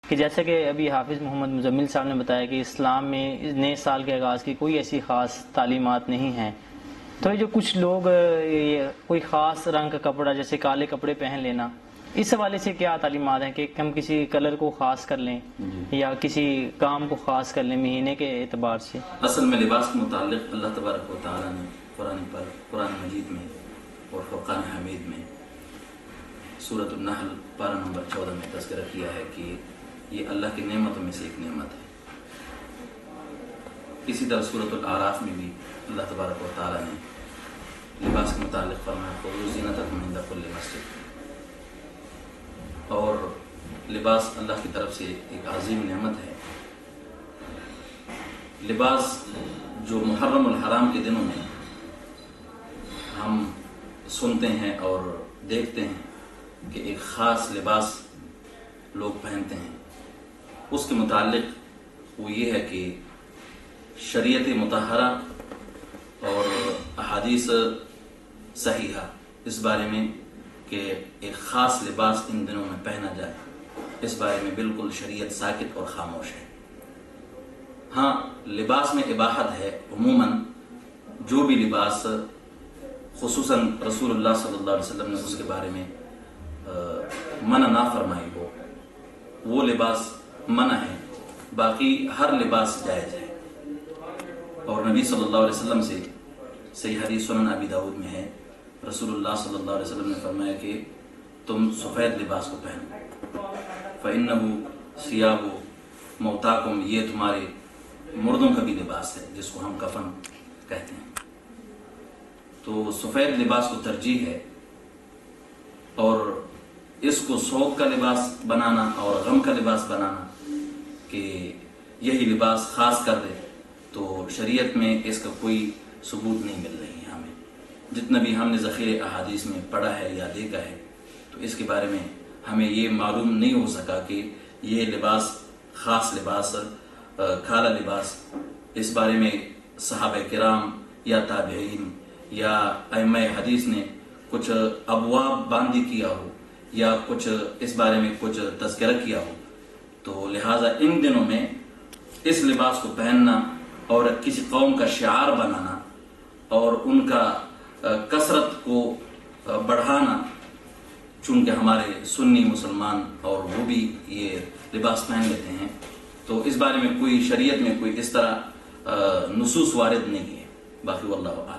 کہ جیسا کہ ابھی حافظ محمد مزمل صاحب نے بتایا کہ اسلام میں نئے سال کے آغاز کی کوئی ایسی خاص تعلیمات نہیں ہیں، تو یہ جو کچھ لوگ کوئی خاص رنگ کا کپڑا جیسے کالے کپڑے پہن لینا، اس حوالے سے کیا تعلیمات ہیں کہ ہم کسی کلر کو خاص کر لیں یا کسی کام کو خاص کر لیں مہینے کے اعتبار سے؟ اصل میں لباس کے متعلق اللہ تبارک و تعالیٰ نے قرآن مجید میں اور فرقان حمید میں سورۃ النحل پارہ نمبر 14 میں تذکرہ کیا ہے کہ یہ اللہ کی نعمتوں میں سے ایک نعمت ہے۔ اسی طرح سورۃ الاعراف میں بھی اللہ تبارک و تعالیٰ نے لباس کے متعلق فرمایا خذوا زینتکم عند کل مسجد، اور لباس اللہ کی طرف سے ایک عظیم نعمت ہے۔ لباس جو محرم الحرام کے دنوں میں ہم سنتے ہیں اور دیکھتے ہیں کہ ایک خاص لباس لوگ پہنتے ہیں، اس کے متعلق وہ یہ ہے کہ شریعت مطہرہ اور احادیث صحیحہ اس بارے میں کہ ایک خاص لباس ان دنوں میں پہنا جائے، اس بارے میں بالکل شریعت ساکت اور خاموش ہے۔ ہاں، لباس میں اباحت ہے، عموماً جو بھی لباس خصوصاً رسول اللہ صلی اللہ علیہ وسلم نے اس کے بارے میں منع نہ فرمائی ہو وہ لباس منع ہے، باقی ہر لباس جائز ہے۔ اور نبی صلی اللہ علیہ وسلم سے صحیح حدیث سنن ابی داؤد میں ہے، رسول اللہ صلی اللہ علیہ وسلم نے فرمایا کہ تم سفید لباس کو پہنو، فَإِنَّهُ ثِيَابُ مَوْتَاكُمْ، یہ تمہارے مردوں کا بھی لباس ہے جس کو ہم کفن کہتے ہیں۔ تو سفید لباس کو ترجیح ہے، اور اس کو سوگ کا لباس بنانا اور غم کا لباس بنانا کہ یہی لباس خاص کر دے، تو شریعت میں اس کا کوئی ثبوت نہیں مل رہی ہے ہمیں۔ جتنا بھی ہم نے ذخیرے احادیث میں پڑھا ہے یا دیکھا ہے، تو اس کے بارے میں ہمیں یہ معلوم نہیں ہو سکا کہ یہ لباس خاص لباس، کالا لباس، اس بارے میں صحابہ کرام یا تابعین یا ائمہ حدیث نے کچھ ابواب باندھی کیا ہو یا کچھ اس بارے میں کچھ تذکرہ کیا ہو۔ تو لہٰذا ان دنوں میں اس لباس کو پہننا اور کسی قوم کا شعار بنانا اور ان کا کثرت کو بڑھانا، چونکہ ہمارے سنی مسلمان اور وہ بھی یہ لباس پہن لیتے ہیں، تو اس بارے میں کوئی شریعت میں کوئی اس طرح نصوص وارد نہیں ہے۔ باقی واللہ اعلم۔